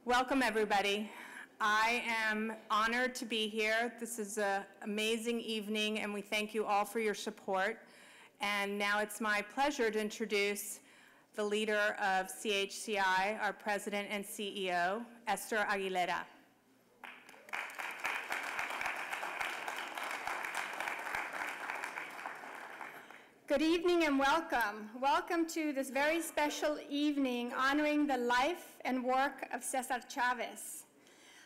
Welcome, everybody. I am honored to be here. This is an amazing evening, and we thank you all for your support. And now it's my pleasure to introduce the leader of CHCI, our president and CEO, Esther Aguilera. Good evening and welcome. Welcome to this very special evening honoring the life and work of Cesar Chavez.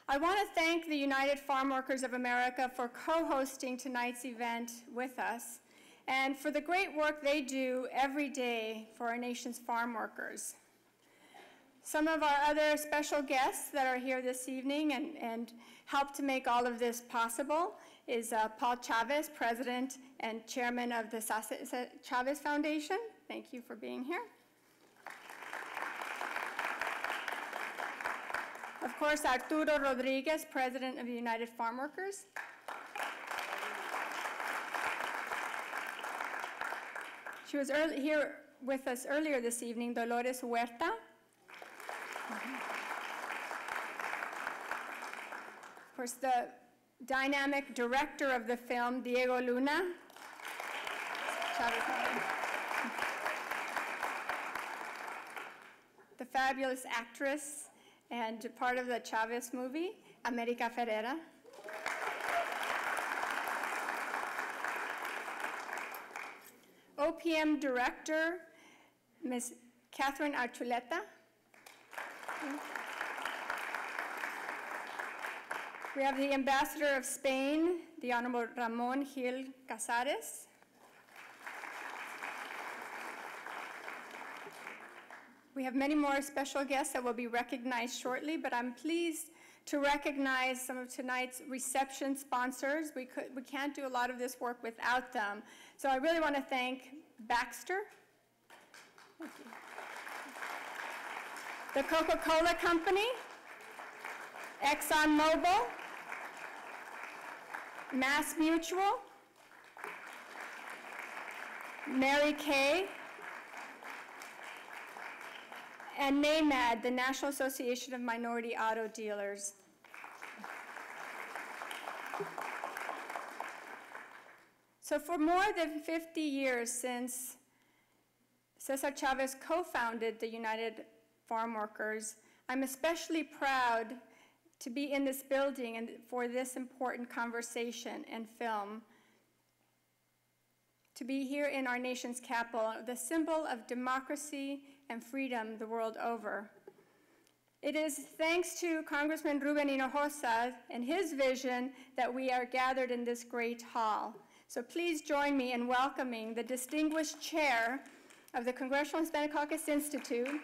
I want to thank the United Farm Workers of America for co-hosting tonight's event with us and for the great work they do every day for our nation's farm workers. Some of our other special guests that are here this evening and help to make all of this possible is Paul Chavez, President and Chairman of the Cesar Chavez Foundation. Thank you for being here. Of course, Arturo Rodriguez, President of the United Farm Workers. She was here with us earlier this evening, Dolores Huerta. Of course, the dynamic director of the film, Diego Luna. The fabulous actress and part of the Chavez movie, America Ferrera. OPM director, Ms. Catherine Archuleta. We have the Ambassador of Spain, the Honorable Ramon Gil Casares. We have many more special guests that will be recognized shortly, but I'm pleased to recognize some of tonight's reception sponsors. We can't do a lot of this work without them. So I really want to thank Baxter. Thank you. The Coca-Cola Company, ExxonMobil, Mass Mutual, Mary Kay, and NAMAD, the National Association of Minority Auto Dealers. So for more than 50 years since Cesar Chavez co-founded the United Farm Workers, I'm especially proud to be in this building and for this important conversation and film, to be here in our nation's capital, the symbol of democracy and freedom the world over. It is thanks to Congressman Ruben Hinojosa and his vision that we are gathered in this great hall. So please join me in welcoming the distinguished chair of the Congressional Hispanic Caucus Institute,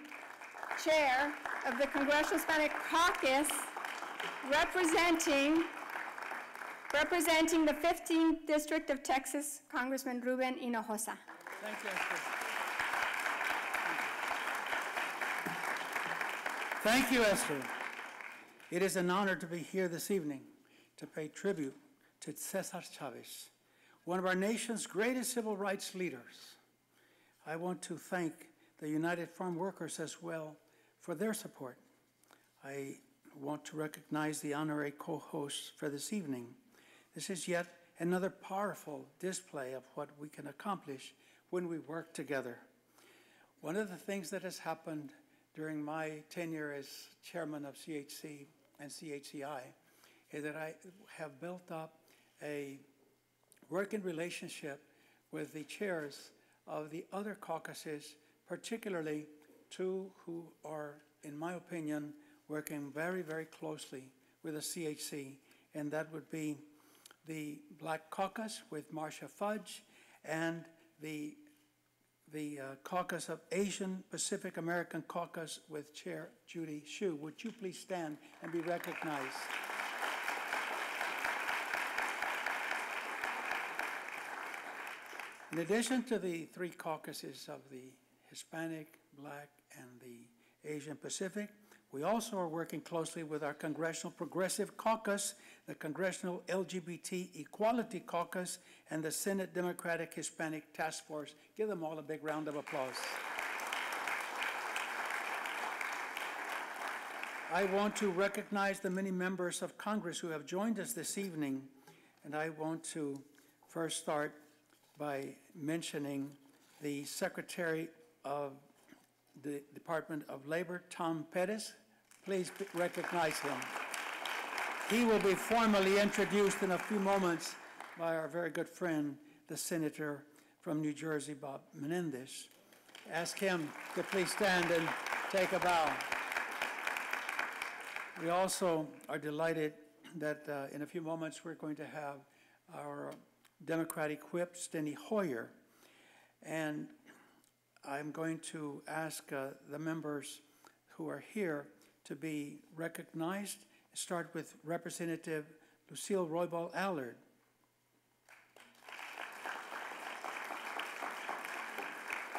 chair of the Congressional Hispanic Caucus, representing the 15th District of Texas, Congressman Ruben Hinojosa. Thank you, Esther. Thank you, Esther. It is an honor to be here this evening to pay tribute to Cesar Chavez, one of our nation's greatest civil rights leaders. I want to thank the United Farm Workers as well for their support. I want to recognize the honorary co-hosts for this evening. This is yet another powerful display of what we can accomplish when we work together. One of the things that has happened during my tenure as chairman of CHC and CHCI is that I have built up a working relationship with the chairs of the other caucuses, particularly two who are, in my opinion, working very, very closely with the CHC, and that would be the Black Caucus with Marcia Fudge and the Caucus of Asian Pacific American Caucus with Chair Judy Hsu. Would you please stand and be recognized? In addition to the three caucuses of the Hispanic, Black, and the Asian Pacific, we also are working closely with our Congressional Progressive Caucus, the Congressional LGBT Equality Caucus, and the Senate Democratic Hispanic Task Force. Give them all a big round of applause. I want to recognize the many members of Congress who have joined us this evening, and I want to first start by mentioning the Secretary of the Department of Labor, Tom Pettis. Please recognize him. He will be formally introduced in a few moments by our very good friend, the Senator from New Jersey, Bob Menendez. Ask him to please stand and take a bow. We also are delighted that in a few moments we're going to have our Democratic whip, Steny Hoyer. And I'm going to ask the members who are here to be recognized. Start with Representative Lucille Roybal Allard.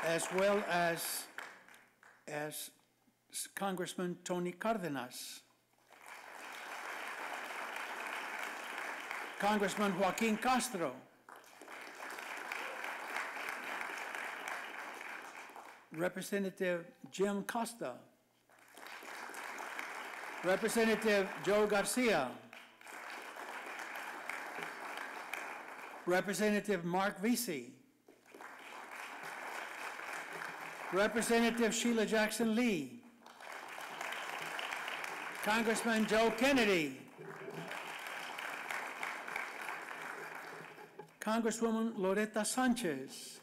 As well as Congressman Tony Cardenas. Congressman Joaquin Castro. Representative Jim Costa. Representative Joe Garcia. Representative Mark Vesey. Representative Sheila Jackson Lee. Congressman Joe Kennedy. Congresswoman Loretta Sanchez.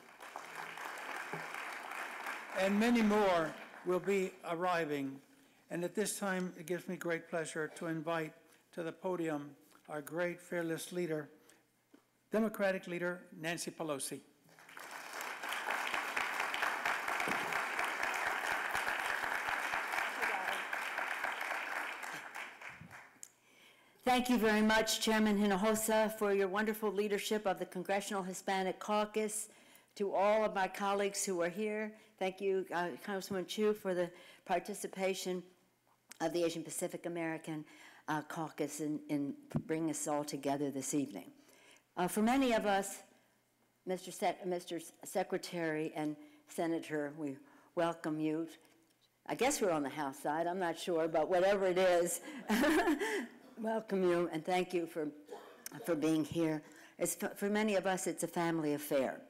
And many more will be arriving. And at this time, it gives me great pleasure to invite to the podium our great fearless leader, Democratic leader, Nancy Pelosi. Thank you very much, Chairman Hinojosa, for your wonderful leadership of the Congressional Hispanic Caucus. To all of my colleagues who are here, thank you, Congresswoman Chu, for the participation of the Asian Pacific American Caucus in bringing us all together this evening. For many of us, Mr. Secretary and Senator, we welcome you. I guess we're on the House side, I'm not sure, but whatever it is, welcome you and thank you for being here. For many of us, it's a family affair.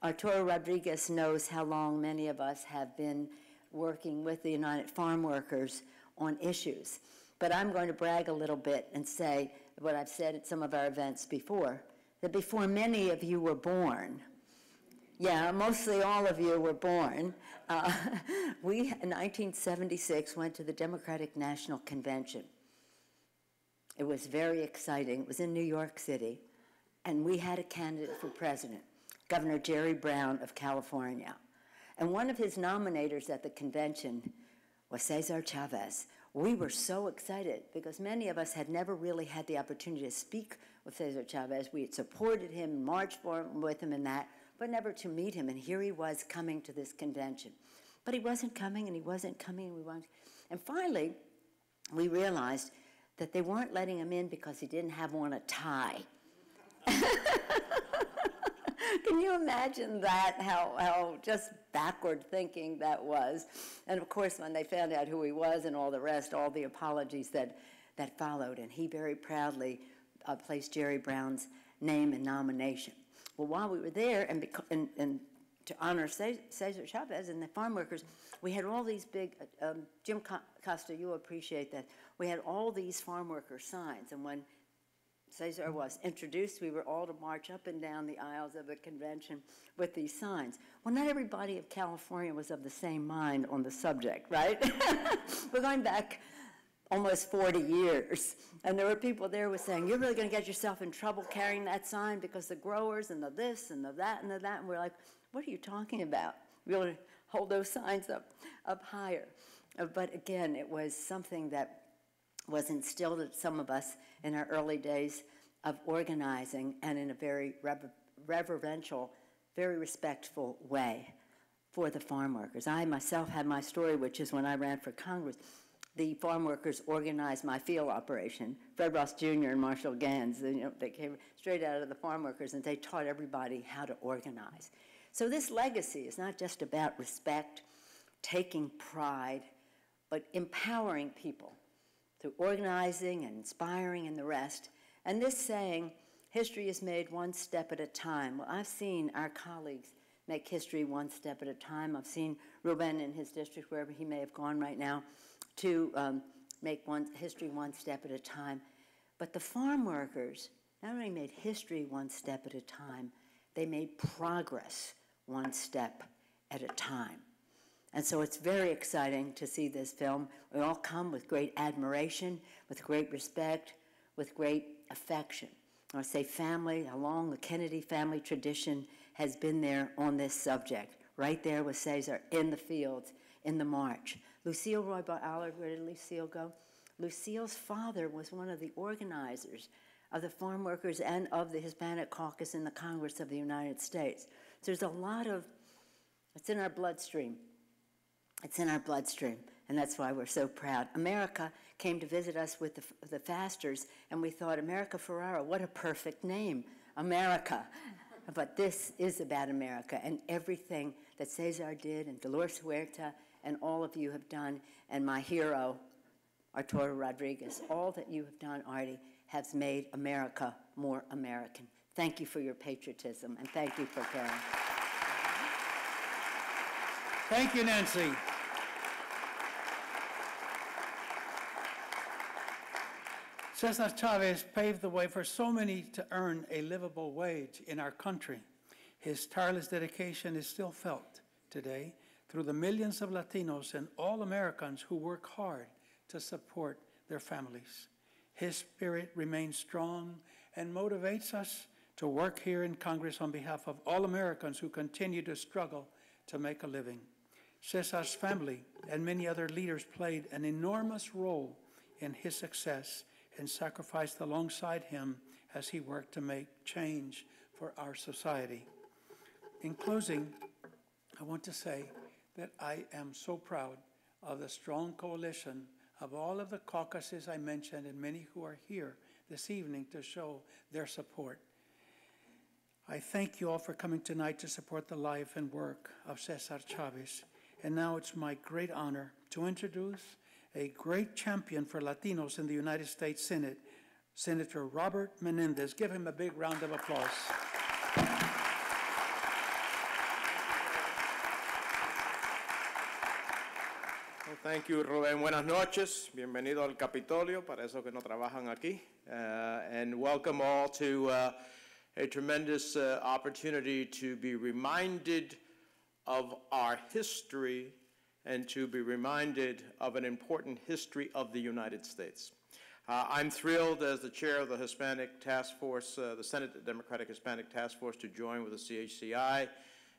Arturo Rodriguez knows how long many of us have been working with the United Farm Workers on issues. But I'm going to brag a little bit and say what I've said at some of our events before, that before many of you were born, yeah, mostly all of you were born, we in 1976 went to the Democratic National Convention. It was very exciting. It was in New York City, and we had a candidate for president, Governor Jerry Brown of California. And one of his nominators at the convention was Cesar Chavez. We were so excited because many of us had never really had the opportunity to speak with Cesar Chavez. We had supported him, marched with him in that, but never to meet him. And here he was coming to this convention. But he wasn't coming, and he wasn't coming, and finally, we realized that they weren't letting him in because he didn't have on a tie. Can you imagine that, how just backward thinking that was? And of course, when they found out who he was and all the rest, all the apologies that followed, and he very proudly placed Jerry Brown's name in nomination. Well, while we were there, and to honor Cesar Chavez and the farm workers, we had all these big, Jim Costa, you appreciate that, we had all these farm worker signs, and when Cesar was introduced, we were all to march up and down the aisles of the convention with these signs. Well, not everybody of California was of the same mind on the subject, right? We're going back almost 40 years, and there were people there who were saying, you're really going to get yourself in trouble carrying that sign because the growers and the this and the that and the that, and we're like, what are you talking about? We ought to hold those signs up higher. But again, it was something that was instilled in some of us in our early days of organizing, and in a very reverential, very respectful way for the farm workers. I myself had my story, which is when I ran for Congress, the farm workers organized my field operation. Fred Ross Jr. and Marshall Gans, they came straight out of the farm workers, and they taught everybody how to organize. So this legacy is not just about respect, taking pride, but empowering people through organizing and inspiring and the rest. And this saying, history is made one step at a time. Well, I've seen our colleagues make history one step at a time. I've seen Ruben in his district, wherever he may have gone right now, to make history one step at a time. But the farm workers not only made history one step at a time, they made progress one step at a time. And so it's very exciting to see this film. We all come with great admiration, with great respect, with great affection. I say family, along the Kennedy family tradition has been there on this subject, right there with Cesar in the fields, in the march. Lucille Roybal-Allard, where did Lucille go? Lucille's father was one of the organizers of the farm workers and of the Hispanic Caucus in the Congress of the United States. So there's a lot of, it's in our bloodstream. It's in our bloodstream, and that's why we're so proud. America came to visit us with the fasters, and we thought, America Ferrera, what a perfect name, America. But this is about America and everything that Cesar did and Dolores Huerta and all of you have done, and my hero, Arturo Rodriguez, all that you have done, Artie, has made America more American. Thank you for your patriotism, and thank you for caring. Thank you, Nancy. Cesar Chavez paved the way for so many to earn a livable wage in our country. His tireless dedication is still felt today through the millions of Latinos and all Americans who work hard to support their families. His spirit remains strong and motivates us to work here in Congress on behalf of all Americans who continue to struggle to make a living. Cesar's family and many other leaders played an enormous role in his success and sacrificed alongside him as he worked to make change for our society. In closing, I want to say that I am so proud of the strong coalition of all of the caucuses I mentioned and many who are here this evening to show their support. I thank you all for coming tonight to support the life and work of Cesar Chavez. And now it's my great honor to introduce a great champion for Latinos in the United States Senate, Senator Robert Menendez. Give him a big round of applause. Well, thank you, Rubén. Buenas noches. Bienvenido al Capitolio, para esos que no trabajan aquí. And welcome all to a tremendous opportunity to be reminded of our history and to be reminded of an important history of the United States. I'm thrilled as the chair of the Hispanic Task Force, the Senate Democratic Hispanic Task Force, to join with the CHCI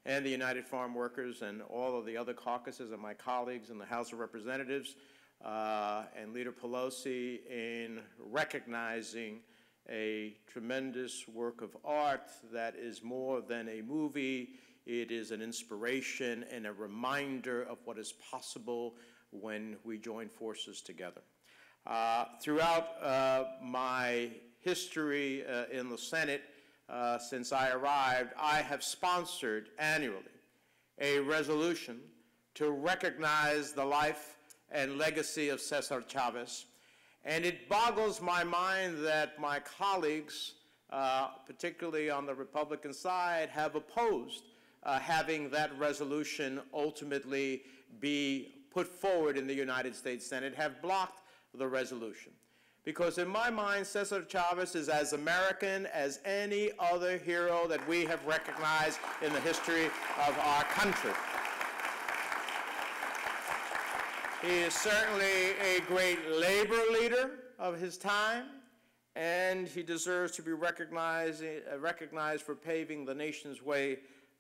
and the United Farm Workers and all of the other caucuses and my colleagues in the House of Representatives and Leader Pelosi in recognizing a tremendous work of art that is more than a movie. It is an inspiration and a reminder of what is possible when we join forces together. Throughout my history in the Senate, since I arrived, I have sponsored annually a resolution to recognize the life and legacy of Cesar Chavez. And it boggles my mind that my colleagues, particularly on the Republican side, have opposed having that resolution ultimately be put forward in the United States Senate, have blocked the resolution. Because in my mind, Cesar Chavez is as American as any other hero that we have recognized in the history of our country. He is certainly a great labor leader of his time, and he deserves to be recognized for paving the nation's way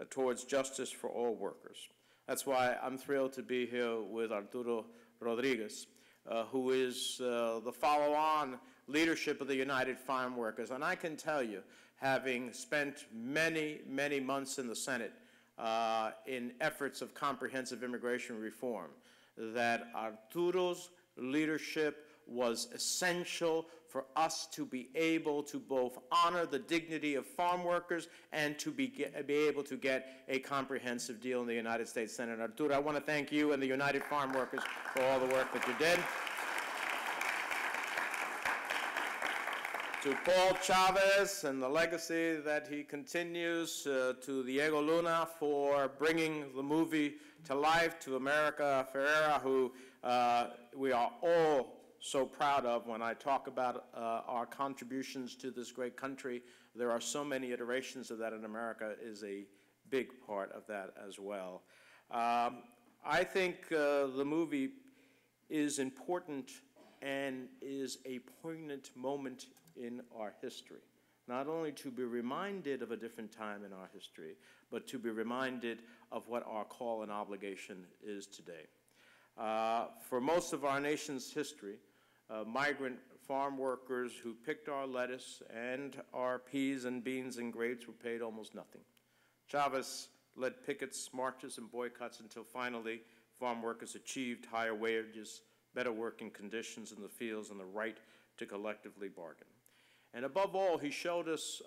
towards justice for all workers. That's why I'm thrilled to be here with Arturo Rodriguez, who is the follow-on leadership of the United Farm Workers. And I can tell you, having spent many, many months in the Senate in efforts of comprehensive immigration reform, that Arturo's leadership was essential for us to be able to both honor the dignity of farm workers and to be able to get a comprehensive deal in the United States Senate. Arturo, I want to thank you and the United Farm Workers for all the work that you did. to Paul Chavez and the legacy that he continues, to Diego Luna for bringing the movie to life, to America Ferrera, who we are all so proud of. When I talk about our contributions to this great country, there are so many iterations of that, and America is a big part of that as well. I think the movie is important and is a poignant moment in our history, not only to be reminded of a different time in our history, but to be reminded of what our call and obligation is today. For most of our nation's history, migrant farm workers who picked our lettuce and our peas and beans and grapes were paid almost nothing. Chavez led pickets, marches, and boycotts until finally farm workers achieved higher wages, better working conditions in the fields, and the right to collectively bargain. And above all, he showed us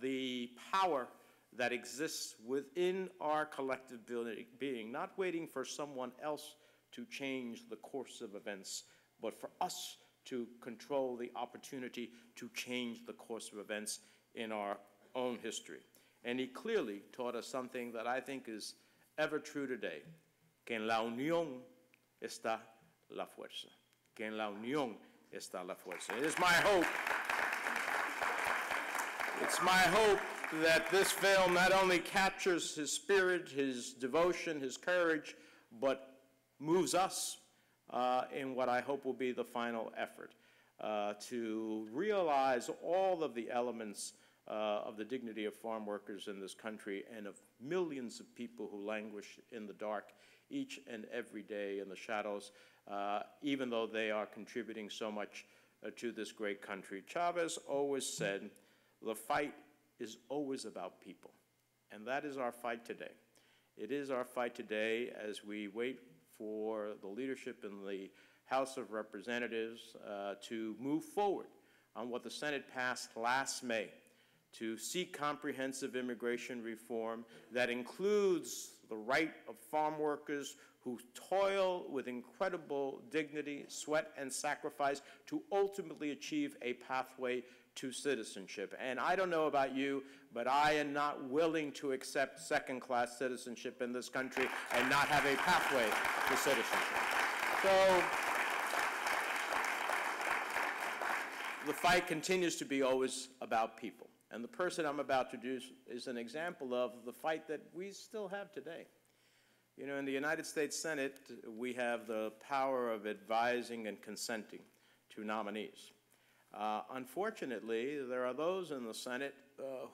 the power that exists within our collective being, not waiting for someone else to change the course of events, but for us to control the opportunity to change the course of events in our own history. And he clearly taught us something that I think is ever true today, que en la unión está la fuerza. Que en la unión está la fuerza. It is my hope, it's my hope that this film not only captures his spirit, his devotion, his courage, but moves us in what I hope will be the final effort to realize all of the elements of the dignity of farm workers in this country and of millions of people who languish in the dark each and every day in the shadows, even though they are contributing so much to this great country. Chavez always said, the fight is always about people, and that is our fight today. It is our fight today as we wait for the leadership in the House of Representatives to move forward on what the Senate passed last May, to seek comprehensive immigration reform that includes the right of farm workers who toil with incredible dignity, sweat, and sacrifice to ultimately achieve a pathway to citizenship. And I don't know about you, but I am not willing to accept second-class citizenship in this country and not have a pathway to citizenship. So the fight continues to be always about people. And the person I'm about to introduce is an example of the fight that we still have today. You know, in the United States Senate, we have the power of advising and consenting to nominees. Unfortunately, there are those in the Senate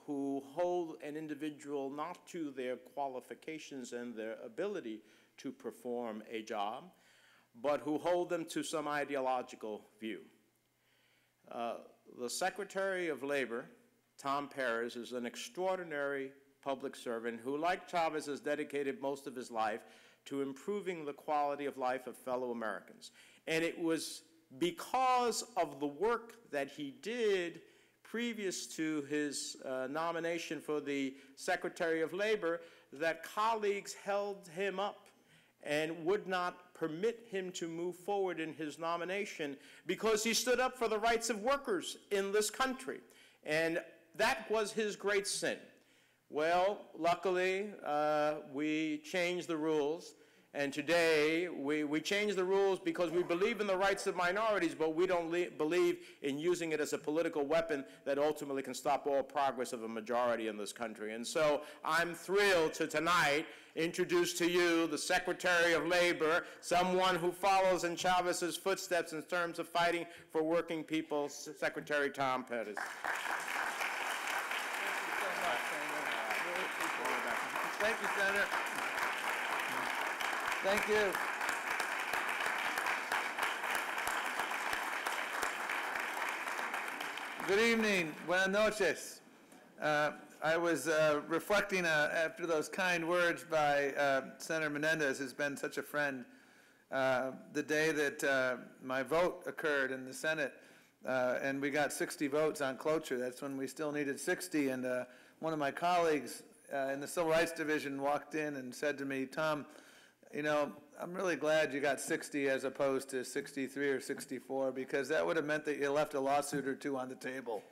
who hold an individual not to their qualifications and their ability to perform a job, but who hold them to some ideological view. The Secretary of Labor, Tom Perez, is an extraordinary public servant who, like Chavez, has dedicated most of his life to improving the quality of life of fellow Americans. And it was because of the work that he did previous to his nomination for the Secretary of Labor that colleagues held him up and would not permit him to move forward in his nomination because he stood up for the rights of workers in this country. And that was his great sin. Well, luckily, we changed the rules. And today, we change the rules because we believe in the rights of minorities, but we don't believe in using it as a political weapon that ultimately can stop all progress of a majority in this country. And so I'm thrilled to tonight introduce to you the Secretary of Labor, someone who follows in Chavez's footsteps in terms of fighting for working people, Secretary Tom Perez. Thank you, Senator. Thank you. Good evening. Buenas noches. I was reflecting after those kind words by Senator Menendez, who's been such a friend, the day that my vote occurred in the Senate, and we got 60 votes on cloture. That's when we still needed 60, and one of my colleagues in the Civil Rights Division walked in and said to me, Tom, you know, I'm really glad you got 60 as opposed to 63 or 64, because that would have meant that you left a lawsuit or two on the table.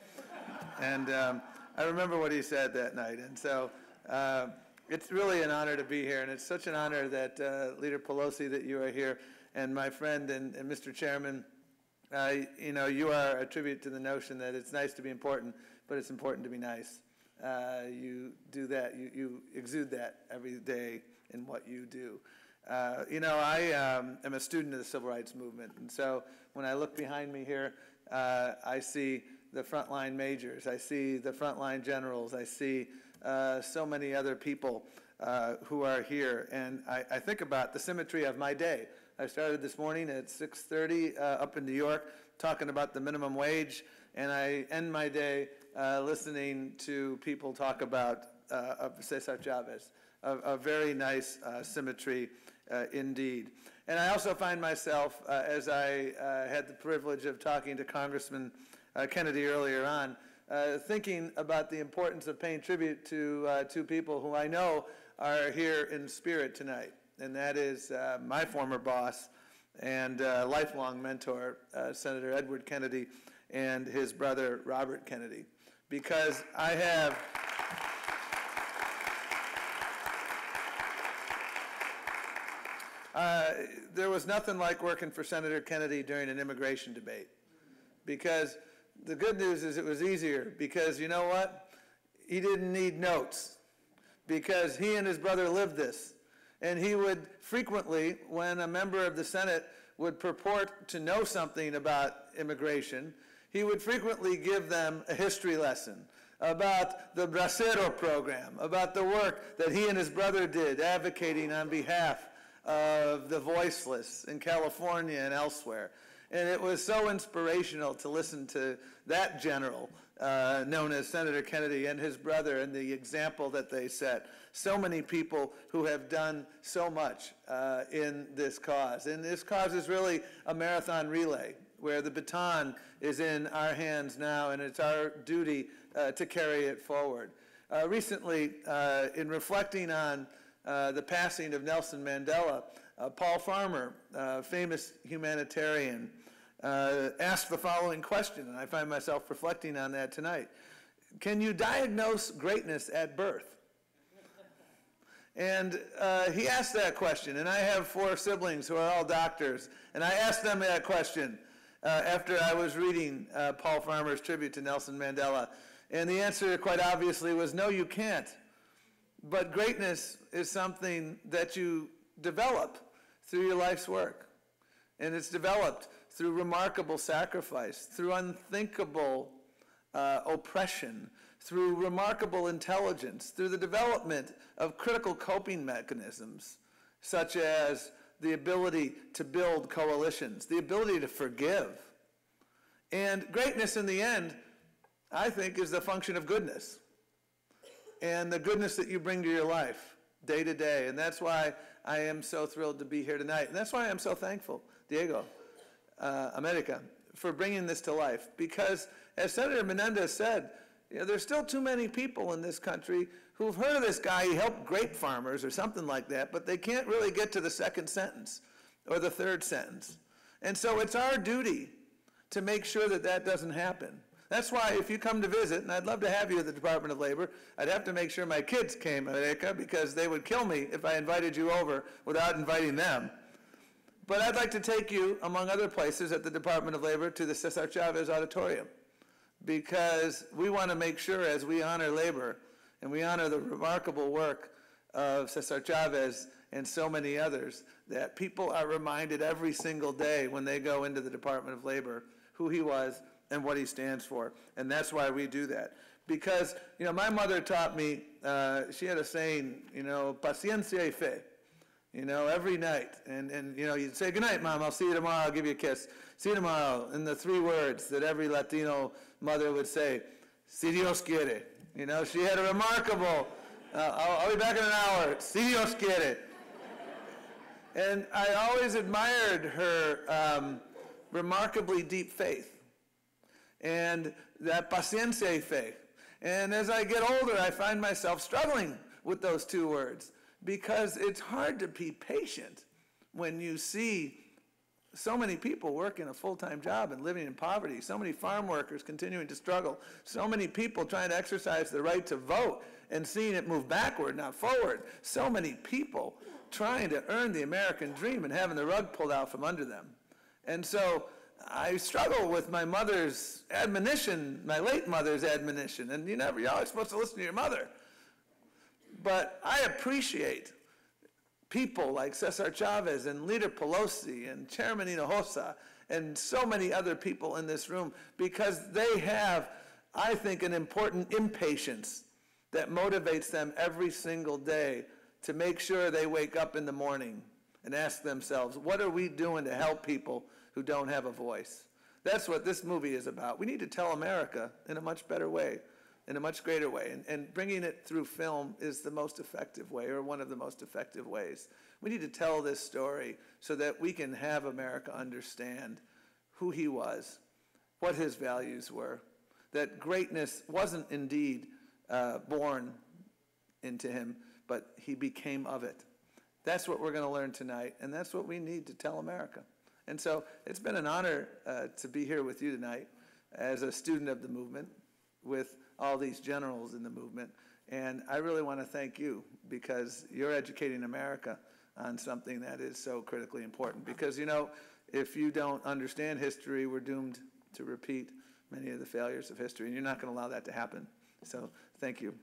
And I remember what he said that night. And so it's really an honor to be here. And it's such an honor that Leader Pelosi, that you are here. And my friend and Mr. Chairman, you are a tribute to the notion that it's nice to be important, but it's important to be nice. You do that. You exude that every day in what you do. I am a student of the civil rights movement, and so when I look behind me here, I see the frontline majors, I see the frontline generals, I see so many other people who are here, and I think about the symmetry of my day. I started this morning at 6:30 up in New York talking about the minimum wage, and I end my day listening to people talk about Cesar Chavez. A very nice symmetry indeed. And I also find myself, as I had the privilege of talking to Congressman Kennedy earlier on, thinking about the importance of paying tribute to two people who I know are here in spirit tonight. And that is my former boss and lifelong mentor, Senator Edward Kennedy, and his brother, Robert Kennedy. Because I have... there was nothing like working for Senator Kennedy during an immigration debate, because the good news is it was easier, because you know what? He didn't need notes, because he and his brother lived this. And he would frequently, when a member of the Senate would purport to know something about immigration, he would frequently give them a history lesson about the Bracero program, about the work that he and his brother did advocating on behalf of the voiceless in California and elsewhere. And it was so inspirational to listen to that general, known as Senator Kennedy, and his brother, and the example that they set. So many people who have done so much in this cause. And this cause is really a marathon relay, where the baton is in our hands now, and it's our duty to carry it forward. Recently, in reflecting on the passing of Nelson Mandela, Paul Farmer, famous humanitarian, asked the following question, and I find myself reflecting on that tonight. Can you diagnose greatness at birth? And he asked that question, and I have 4 siblings who are all doctors, and I asked them that question after I was reading Paul Farmer's tribute to Nelson Mandela. And the answer, quite obviously, was no, you can't. But greatness is something that you develop through your life's work. And it's developed through remarkable sacrifice, through unthinkable oppression, through remarkable intelligence, through the development of critical coping mechanisms, such as the ability to build coalitions, the ability to forgive. And greatness in the end, I think, is the function of goodness, and the goodness that you bring to your life day to day. And that's why I am so thrilled to be here tonight. And that's why I'm so thankful, Diego, America, for bringing this to life. Because as Senator Menendez said, there's still too many people in this country who've heard of this guy. He helped grape farmers or something like that, but they can't really get to the second sentence or the third sentence. And so it's our duty to make sure that that doesn't happen. That's why if you come to visit, and I'd love to have you at the Department of Labor, I'd have to make sure my kids came, America, because they would kill me if I invited you over without inviting them. But I'd like to take you, among other places at the Department of Labor, to the Cesar Chavez Auditorium, because we want to make sure, as we honor labor and we honor the remarkable work of Cesar Chavez and so many others, that people are reminded every single day when they go into the Department of Labor who he was and what he stands for. And that's why we do that. Because, my mother taught me, she had a saying, paciencia y fe, every night. And you'd say, good night, Mom, I'll see you tomorrow, I'll give you a kiss. See you tomorrow, in the 3 words that every Latino mother would say, si Dios quiere. She had a remarkable, I'll be back in an hour, si Dios quiere. And I always admired her remarkably deep faith, and that paciencia y fe. And as I get older, I find myself struggling with those 2 words, because it's hard to be patient when you see so many people working a full-time job and living in poverty, so many farm workers continuing to struggle, so many people trying to exercise the right to vote and seeing it move backward, not forward, so many people trying to earn the American dream and having the rug pulled out from under them. And so I struggle with my mother's admonition, my late mother's admonition, and you're always supposed to listen to your mother. But I appreciate people like Cesar Chavez and Leader Pelosi and Chairman Hinojosa and so many other people in this room, because they have, I think, an important impatience that motivates them every single day to make sure they wake up in the morning and ask themselves, what are we doing to help people who don't have a voice? That's what this movie is about. We need to tell America in a much better way, in a much greater way. And bringing it through film is the most effective way, or one of the most effective ways. We need to tell this story so that we can have America understand who he was, what his values were, that greatness wasn't indeed born into him, but he became of it. That's what we're going to learn tonight, and that's what we need to tell America. And so it's been an honor to be here with you tonight as a student of the movement, with all these generals in the movement. And I really want to thank you, because you're educating America on something that is so critically important. Because, you know, if you don't understand history, we're doomed to repeat many of the failures of history, and you're not going to allow that to happen. So thank you.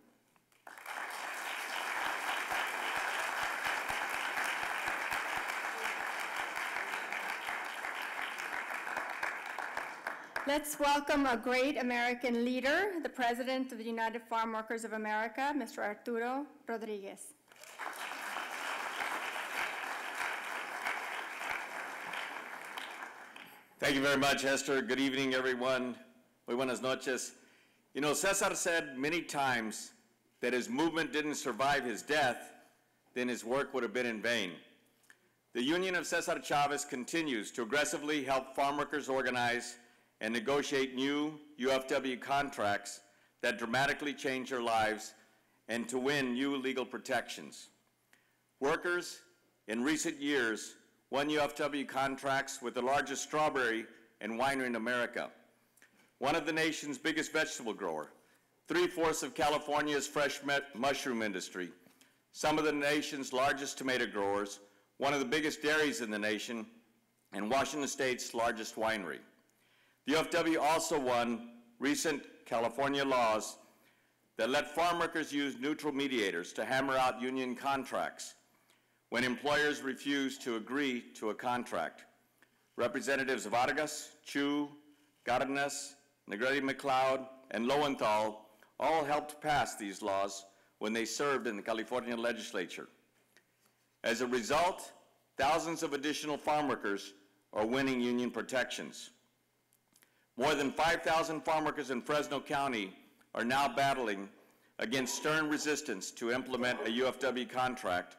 Let's welcome a great American leader, the President of the United Farm Workers of America, Mr. Arturo Rodriguez. Thank you very much, Esther. Good evening, everyone. Muy buenas noches. You know, Cesar said many times that his movement didn't survive his death, then his work would have been in vain. The Union of Cesar Chavez continues to aggressively help farm workers organize and negotiate new UFW contracts that dramatically change their lives and to win new legal protections. Workers in recent years won UFW contracts with the largest strawberry and winery in America, one of the nation's biggest vegetable grower, 3/4 of California's fresh mushroom industry, some of the nation's largest tomato growers, one of the biggest dairies in the nation, and Washington State's largest winery. The UFW also won recent California laws that let farm workers use neutral mediators to hammer out union contracts when employers refuse to agree to a contract. Representatives Vargas, Chu, Cardenas, Negrete-McLeod, and Lowenthal all helped pass these laws when they served in the California legislature. As a result, thousands of additional farm workers are winning union protections. More than 5,000 farm workers in Fresno County are now battling against stern resistance to implement a UFW contract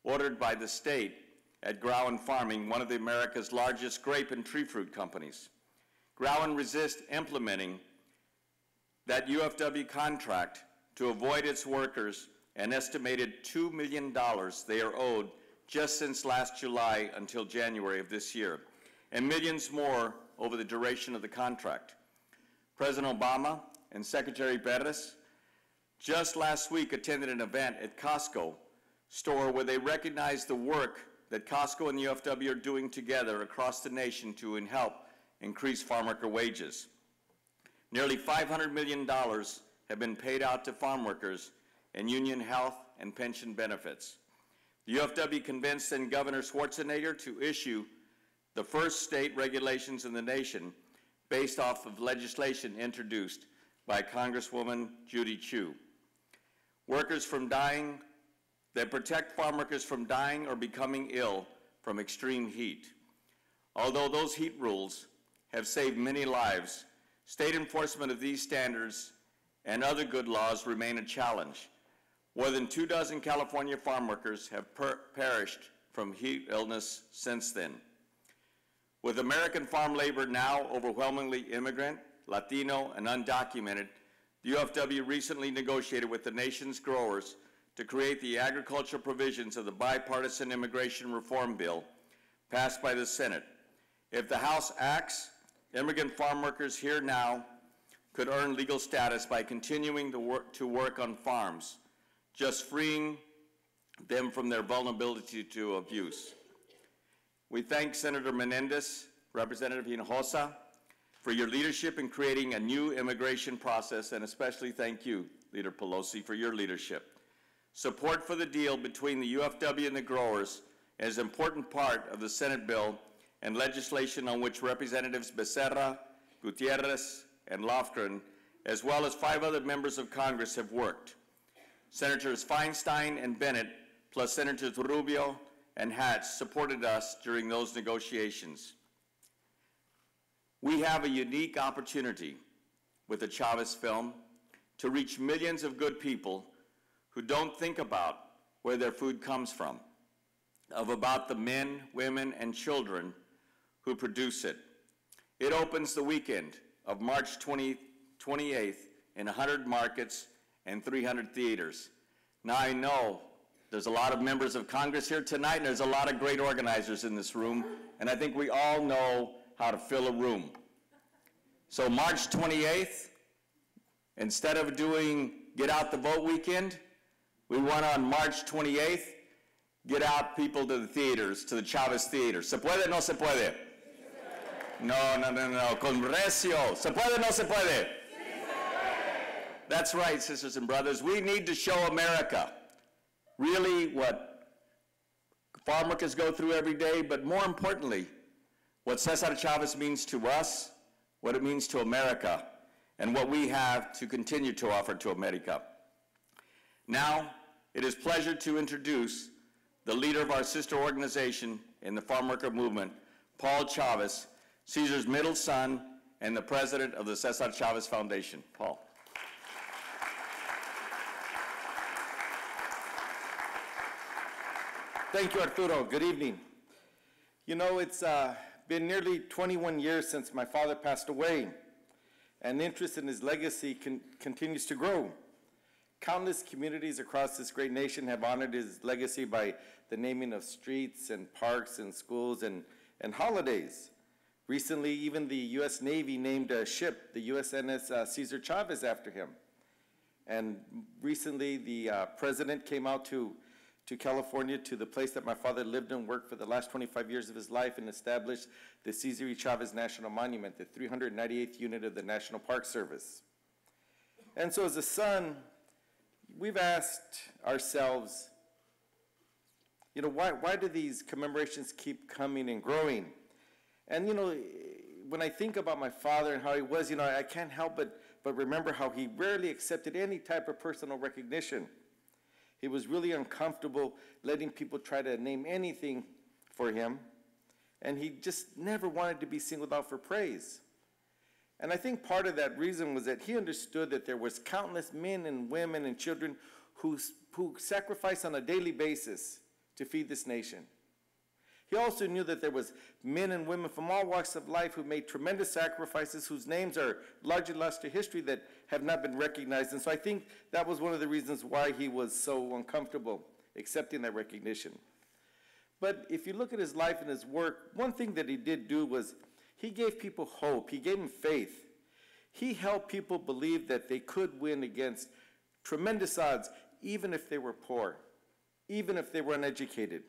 ordered by the state at Growen Farming, one of America's largest grape and tree fruit companies. Growen resists implementing that UFW contract to avoid its workers an estimated $2 million they are owed just since last July until January of this year, and millions more over the duration of the contract. President Obama and Secretary Perez just last week attended an event at Costco store where they recognized the work that Costco and the UFW are doing together across the nation to help increase farm worker wages. Nearly $500 million have been paid out to farm workers in union health and pension benefits. The UFW convinced then Governor Schwarzenegger to issue the first state regulations in the nation based off of legislation introduced by Congresswoman Judy Chu. Workers from dying, that protect farm workers from dying or becoming ill from extreme heat. Although those heat rules have saved many lives, state enforcement of these standards and other good laws remain a challenge. More than 24 California farm workers have perished from heat illness since then. With American farm labor now overwhelmingly immigrant, Latino, and undocumented, the UFW recently negotiated with the nation's growers to create the agricultural provisions of the bipartisan immigration reform bill passed by the Senate. If the House acts, immigrant farm workers here now could earn legal status by continuing to work on farms, just freeing them from their vulnerability to abuse. We thank Senator Menendez, Representative Hinojosa, for your leadership in creating a new immigration process, and especially thank you, Leader Pelosi, for your leadership. Support for the deal between the UFW and the growers is an important part of the Senate bill and legislation on which Representatives Becerra, Gutierrez, and Lofgren, as well as 5 other members of Congress, have worked. Senators Feinstein and Bennett, plus Senators Rubio and Hatch, supported us during those negotiations. We have a unique opportunity with the Chavez film to reach millions of good people who don't think about where their food comes from, about the men, women, and children who produce it. It opens the weekend of March 28th in 100 markets and 300 theaters. Now I know there's a lot of members of Congress here tonight, and there's a lot of great organizers in this room, and I think we all know how to fill a room. So March 28th, instead of doing Get Out the Vote weekend, we want on March 28th, get out people to the theaters, to the Chavez Theater. ¿Se puede o no se puede? No. Con recio. ¿Se puede o no se puede? That's right, sisters and brothers. We need to show America really what farm workers go through every day, but more importantly, what Cesar Chavez means to us, what it means to America, and what we have to continue to offer to America. Now, it is a pleasure to introduce the leader of our sister organization in the farm worker movement, Paul Chavez, Cesar's middle son, and the president of the Cesar Chavez Foundation. Paul. Thank you, Arturo. Good evening. You know, it's been nearly 21 years since my father passed away, and interest in his legacy continues to grow. Countless communities across this great nation have honored his legacy by the naming of streets and parks and schools and holidays. Recently, even the U.S. Navy named a ship, the USNS Cesar Chavez, after him. And recently, the president came out to California, to the place that my father lived and worked for the last 25 years of his life, and established the Cesar Chavez National Monument, the 398th unit of the National Park Service. And so as a son, we've asked ourselves, you know, why do these commemorations keep coming and growing? And, you know, when I think about my father and how he was, you know, I can't help but remember how he rarely accepted any type of personal recognition. He was really uncomfortable letting people try to name anything for him, and he just never wanted to be singled out for praise. And I think part of that reason was that he understood that there was countless men and women and children who sacrificed on a daily basis to feed this nation. He also knew that there was men and women from all walks of life who made tremendous sacrifices, whose names are largely lost to history, that have not been recognized. And so I think that was one of the reasons why he was so uncomfortable accepting that recognition. But if you look at his life and his work, one thing that he did do was he gave people hope. He gave them faith. He helped people believe that they could win against tremendous odds, even if they were poor, even if they were uneducated.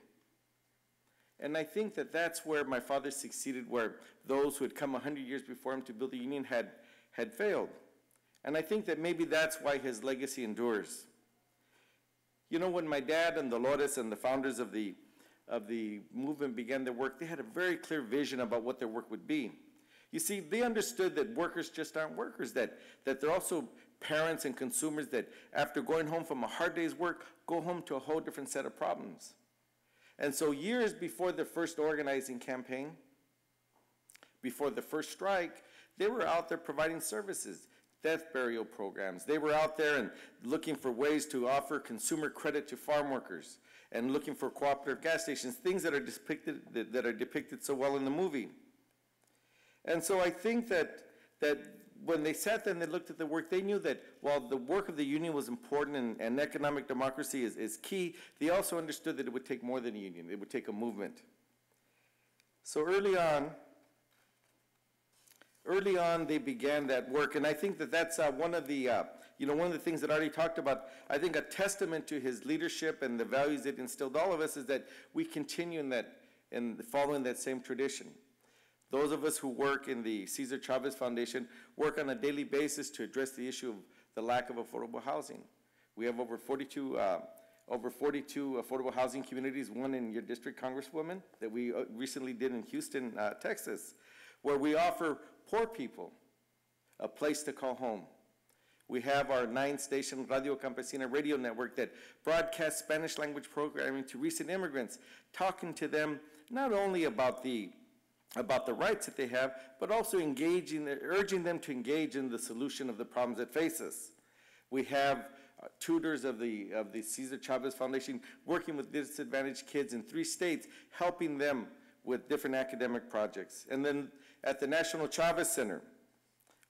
And I think that that's where my father succeeded, where those who had come 100 years before him to build the union had failed. And I think that maybe that's why his legacy endures. You know, when my dad and Dolores and the founders of the movement began their work, they had a very clear vision about what their work would be. You see, they understood that workers just aren't workers, that they're also parents and consumers that after going home from a hard day's work, go home to a whole different set of problems. And so years before the first organizing campaign, before the first strike, they were out there providing services, death burial programs. They were out there and looking for ways to offer consumer credit to farm workers and looking for cooperative gas stations, things that are depicted so well in the movie. And so I think that when they sat there and they looked at the work, they knew that while the work of the union was important and economic democracy is key, they also understood that it would take more than a union. It would take a movement. So early on, they began that work, and I think that that's one of the things that I already talked about. I think a testament to his leadership and the values that instilled all of us is that we continue in following that same tradition. Those of us who work in the Cesar Chavez Foundation work on a daily basis to address the issue of the lack of affordable housing. We have over 42 affordable housing communities, one in your district, Congresswoman, that we recently did in Houston, Texas, where we offer poor people a place to call home. We have our 9-station Radio Campesina radio network that broadcasts Spanish language programming to recent immigrants, talking to them not only about the rights that they have, but also urging them to engage in the solution of the problems that face us. We have tutors of the Cesar Chavez Foundation working with disadvantaged kids in 3 states, helping them with different academic projects. And then at the National Chavez Center,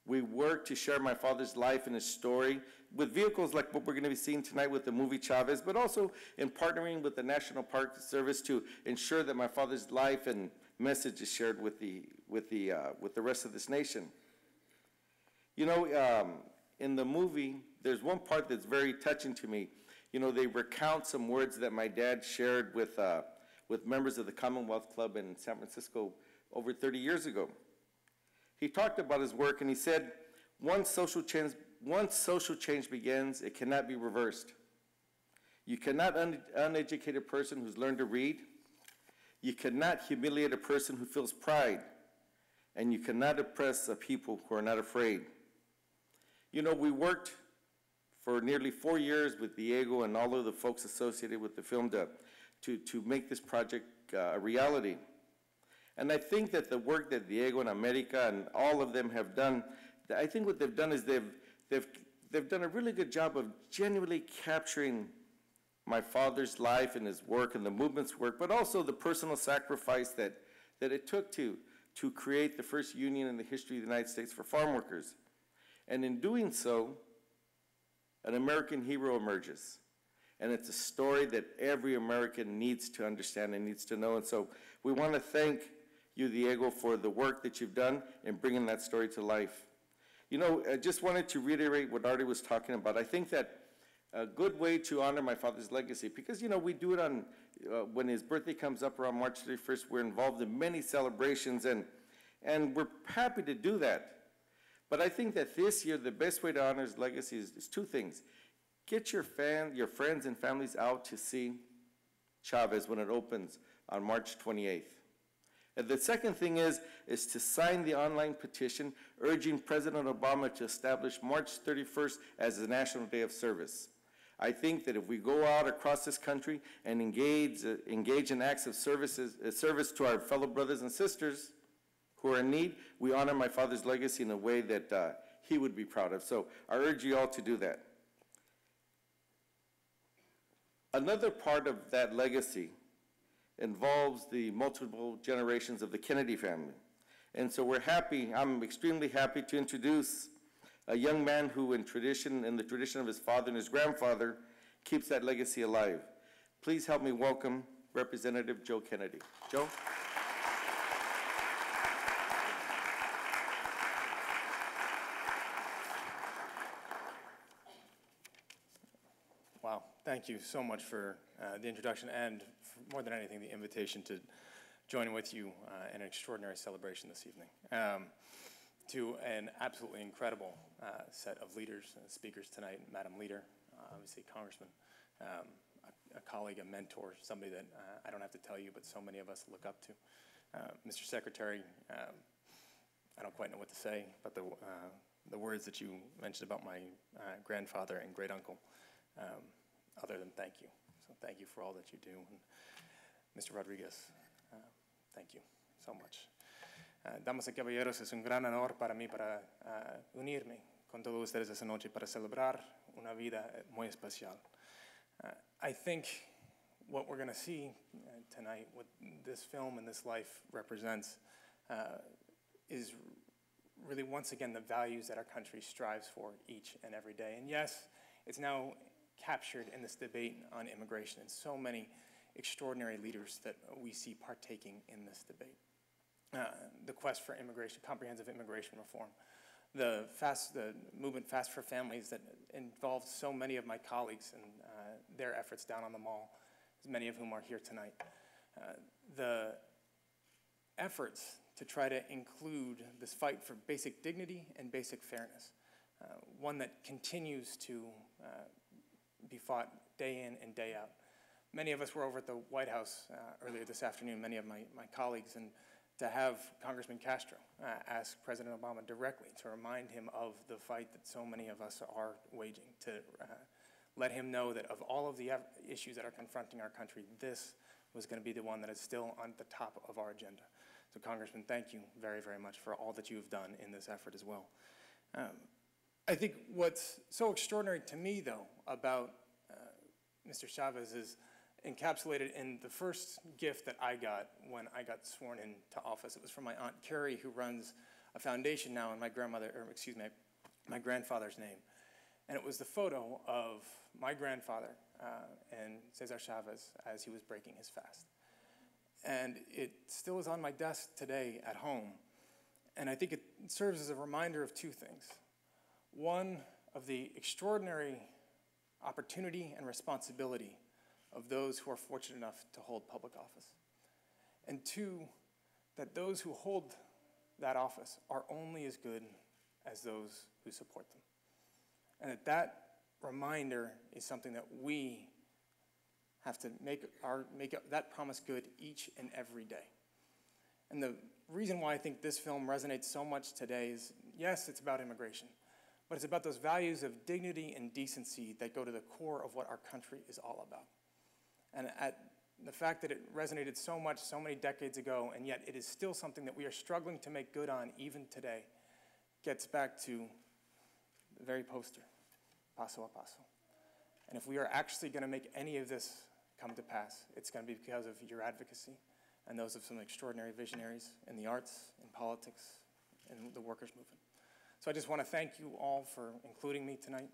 we work to share my father's life and his story with vehicles like what we're going to be seeing tonight with the movie Chavez, but also in partnering with the National Park Service to ensure that my father's life and message is shared with the rest of this nation. You know, in the movie, there's one part that's very touching to me. You know, they recount some words that my dad shared with members of the Commonwealth Club in San Francisco over 30 years ago. He talked about his work and he said, once social change begins, it cannot be reversed. You cannot uneducate a person who's learned to read. You cannot humiliate a person who feels pride. And you cannot oppress a people who are not afraid. You know, we worked for nearly 4 years with Diego and all of the folks associated with the film to make this project a reality. And I think that the work that Diego and America and all of them have done, I think what they've done is they've done a really good job of genuinely capturing my father's life and his work and the movement's work, but also the personal sacrifice that it took to create the first union in the history of the United States for farm workers. And in doing so, an American hero emerges. And it's a story that every American needs to understand and needs to know. And so we want to thank you, Diego, for the work that you've done in bringing that story to life. You know, I just wanted to reiterate what Artie was talking about. I think that a good way to honor my father's legacy, because, you know, we do it on, when his birthday comes up around March 31st, we're involved in many celebrations, and we're happy to do that. But I think that this year, the best way to honor his legacy is 2 things. Get your friends and families out to see Chavez when it opens on March 28th. And the second thing is to sign the online petition urging President Obama to establish March 31st as the National Day of Service. I think that if we go out across this country and engage in acts of service to our fellow brothers and sisters who are in need, we honor my father's legacy in a way that he would be proud of. So I urge you all to do that. Another part of that legacy involves the multiple generations of the Kennedy family. And so I'm extremely happy to introduce a young man who in the tradition of his father and his grandfather, keeps that legacy alive. Please help me welcome Representative Joe Kennedy. Joe? Wow, thank you so much for the introduction and, more than anything, the invitation to join with you in an extraordinary celebration this evening. To an absolutely incredible set of leaders and speakers tonight, Madam Leader, obviously Congressman, a colleague, a mentor, somebody that I don't have to tell you, but so many of us look up to. Mr. Secretary, I don't quite know what to say, but the words that you mentioned about my grandfather and great uncle, other than thank you. So thank you for all that you do. And Mr. Rodriguez, thank you so much. Damas y caballeros, es un gran honor para mí para unirme con todos ustedes esta noche para celebrar una vida muy especial. I think what we're going to see tonight, what this film and this life represents, is really, once again, the values that our country strives for each and every day. And yes, it's now captured in this debate on immigration and so many extraordinary leaders that we see partaking in this debate. the quest for comprehensive immigration reform. The movement Fast for Families that involved so many of my colleagues and their efforts down on the Mall, many of whom are here tonight. The efforts to try to include this fight for basic dignity and basic fairness, one that continues to be fought day in and day out. Many of us were over at the White House earlier this afternoon, many of my colleagues, and to have Congressman Castro ask President Obama directly to remind him of the fight that so many of us are waging, to let him know that of all of the issues that are confronting our country, this was going to be the one that is still on the top of our agenda. So Congressman, thank you very, very much for all that you have done in this effort as well. I think what's so extraordinary to me, though, about Mr. Chavez is encapsulated in the first gift that I got when I got sworn into office. It was from my Aunt Carrie, who runs a foundation now in my grandfather's name. And it was the photo of my grandfather and Cesar Chavez as he was breaking his fast. And it still is on my desk today at home. And I think it serves as a reminder of two things. One, of the extraordinary opportunity and responsibility of those who are fortunate enough to hold public office. And two, that those who hold that office are only as good as those who support them. And that reminder is something that we have to make that promise good each and every day. And the reason why I think this film resonates so much today is, yes, it's about immigration, but it's about those values of dignity and decency that go to the core of what our country is all about. And at the fact that it resonated so much so many decades ago, and yet it is still something that we are struggling to make good on even today, gets back to the very poster, paso a paso. And if we are actually going to make any of this come to pass, it's going to be because of your advocacy and those of some extraordinary visionaries in the arts, in politics, and the workers' movement. So I just want to thank you all for including me tonight,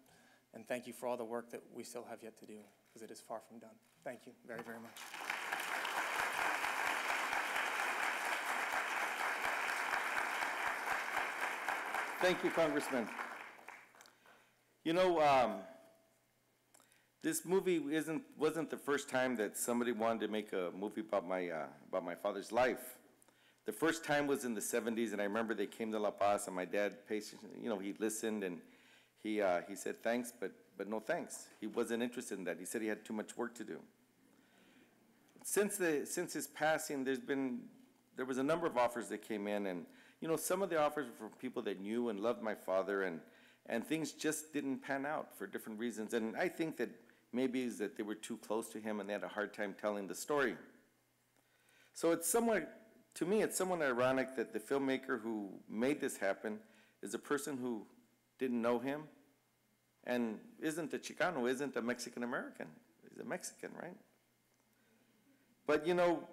and thank you for all the work that we still have yet to do, because it is far from done. Thank you very, very much. Thank you, Congressman. You know, this movie wasn't the first time that somebody wanted to make a movie about my father's life. The first time was in the 70s, and I remember they came to La Paz, and my dad, you know, he listened, and he said thanks, but no thanks. He wasn't interested in that. He said he had too much work to do. Since his passing, there was a number of offers that came in, and you know, some of the offers were from people that knew and loved my father, and things just didn't pan out for different reasons. And I think that maybe is that they were too close to him and they had a hard time telling the story. So it's somewhat, to me, it's somewhat ironic that the filmmaker who made this happen is a person who didn't know him and isn't a Chicano, isn't a Mexican-American. He's a Mexican, right? But you know,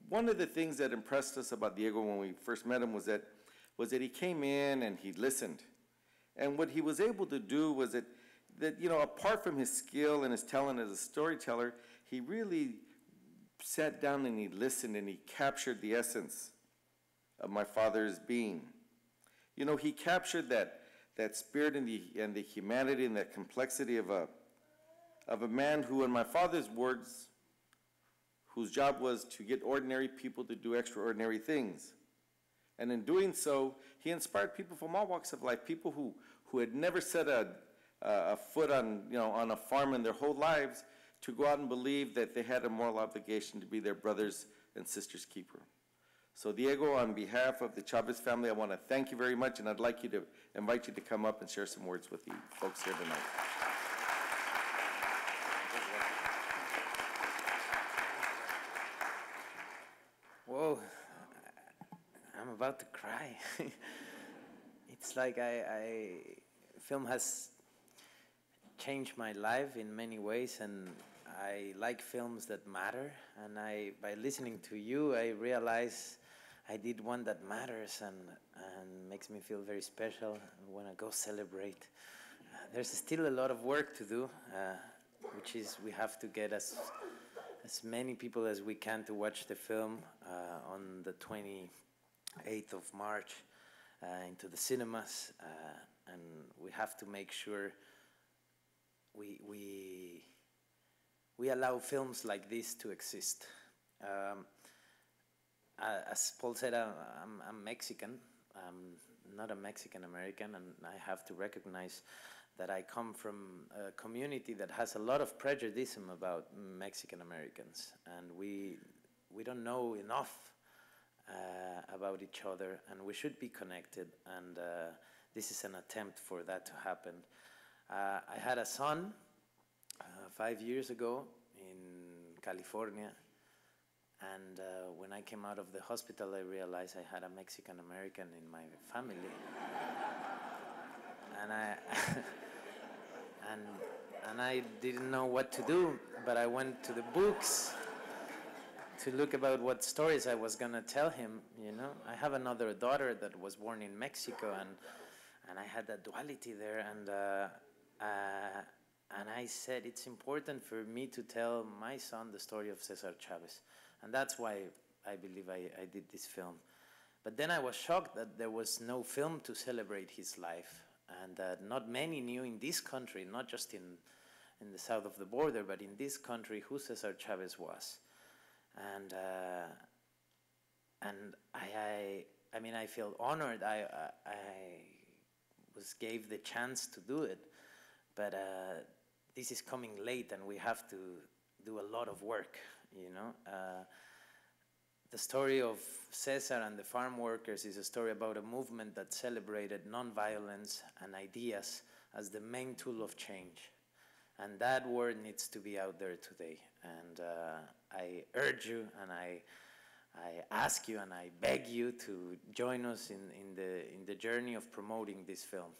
one of the things that impressed us about Diego when we first met him was that he came in and he listened. And what he was able to do was that you know, apart from his skill and his talent as a storyteller, he really sat down and he listened and he captured the essence of my father's being. You know, he captured that spirit and the humanity and that complexity of a man who, in my father's words, whose job was to get ordinary people to do extraordinary things. And in doing so, he inspired people from all walks of life, people who had never set a foot on, you know, on a farm in their whole lives, to go out and believe that they had a moral obligation to be their brothers and sisters' keeper. So Diego, on behalf of the Chavez family, I want to thank you very much, and I'd like to invite you to come up and share some words with the folks here tonight. Whoa, I'm about to cry. It's like film has changed my life in many ways, and I like films that matter, and by listening to you, I realize I did one that matters and makes me feel very special. I want to go celebrate. There's still a lot of work to do, which is we have to get as many people as we can to watch the film on the 8th of March into the cinemas, and we have to make sure we allow films like this to exist. As Paul said, I'm Mexican. I'm not a Mexican American, and I have to recognize that I come from a community that has a lot of prejudice about Mexican Americans, and we don't know enough about each other, and we should be connected, and this is an attempt for that to happen. I had a son 5 years ago in California, and when I came out of the hospital, I realized I had a Mexican American in my family. And I didn't know what to do, but I went to the books to look about what stories I was gonna tell him, you know. I have another daughter that was born in Mexico, and I had that duality there, and I said it's important for me to tell my son the story of Cesar Chavez, and that's why I believe I did this film. But then I was shocked that there was no film to celebrate his life, and that not many knew in this country, not just in the south of the border, but in this country, who Cesar Chavez was. And I mean, I feel honored. I was gave the chance to do it, but this is coming late, and we have to do a lot of work, you know. The story of Cesar and the farm workers is a story about a movement that celebrated nonviolence and ideas as the main tool of change. And that word needs to be out there today. And I urge you, and I ask you, and I beg you to join us in the journey of promoting this film.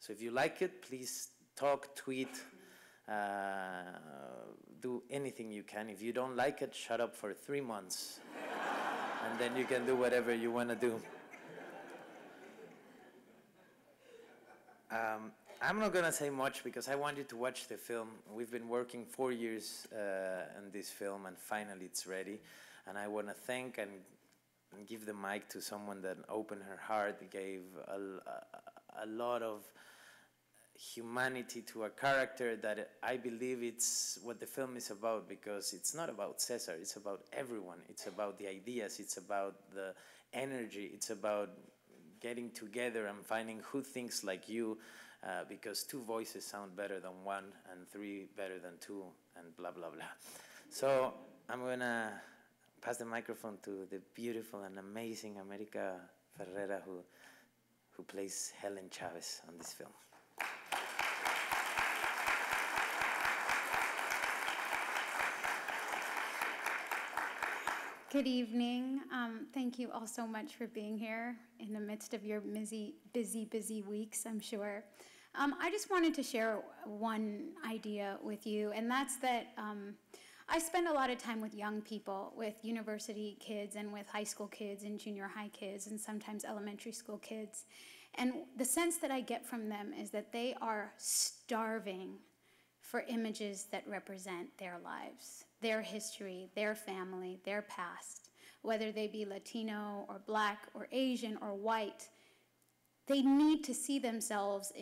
So if you like it, please talk, tweet, do anything you can. If you don't like it, shut up for 3 months. And then you can do whatever you want to do. I'm not going to say much because I want you to watch the film. We've been working 4 years on this film, and finally it's ready. And I want to thank and give the mic to someone that opened her heart, gave a lot of humanity to a character that I believe it's what the film is about, because it's not about Cesar, it's about everyone. It's about the ideas, it's about the energy, it's about getting together and finding who thinks like you, because 2 voices sound better than 1, and 3 better than 2, and blah, blah, blah. So I'm gonna pass the microphone to the beautiful and amazing America Ferrera, who plays Helen Chavez on this film. Good evening. Thank you all so much for being here in the midst of your busy weeks, I'm sure. I just wanted to share one idea with you, and that's that I spend a lot of time with young people, with university kids and with high school kids and junior high kids and sometimes elementary school kids. And the sense that I get from them is that they are starving for images that represent their lives, their history, their family, their past, whether they be Latino or Black or Asian or white. They need to see themselves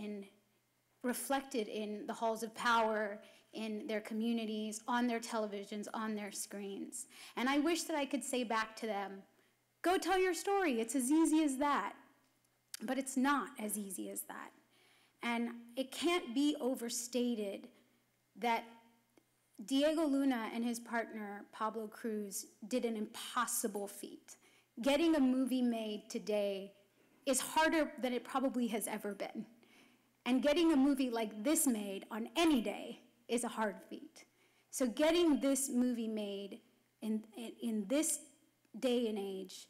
reflected in the halls of power, in their communities, on their televisions, on their screens. And I wish that I could say back to them, go tell your story, it's as easy as that. But it's not as easy as that. And it can't be overstated that Diego Luna and his partner, Pablo Cruz, did an impossible feat. Getting a movie made today is harder than it probably has ever been. And getting a movie like this made on any day is a hard feat. So getting this movie made in this day and age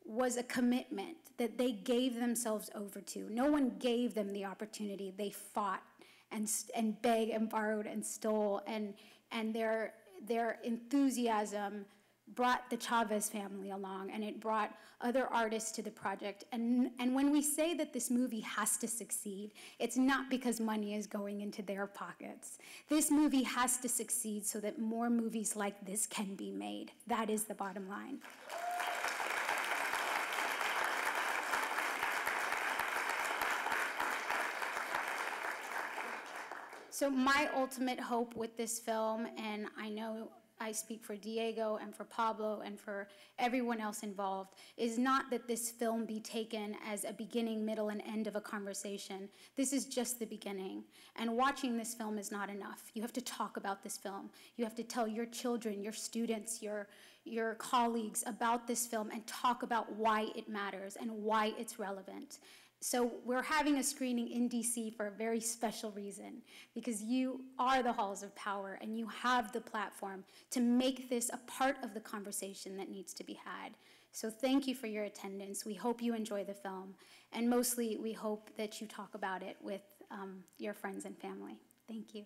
was a commitment that they gave themselves over to. No one gave them the opportunity. They fought and begged and borrowed and stole, and their enthusiasm brought the Chavez family along, and it brought other artists to the project. And when we say that this movie has to succeed, it's not because money is going into their pockets. This movie has to succeed so that more movies like this can be made. That is the bottom line. So my ultimate hope with this film, and I know I speak for Diego and for Pablo and for everyone else involved, is not that this film be taken as a beginning, middle, and end of a conversation. This is just the beginning. And watching this film is not enough. You have to talk about this film. You have to tell your children, your students, your colleagues about this film and talk about why it matters and why it's relevant. So we're having a screening in DC for a very special reason, because you are the halls of power and you have the platform to make this a part of the conversation that needs to be had. So thank you for your attendance. We hope you enjoy the film, and mostly we hope that you talk about it with your friends and family. Thank you.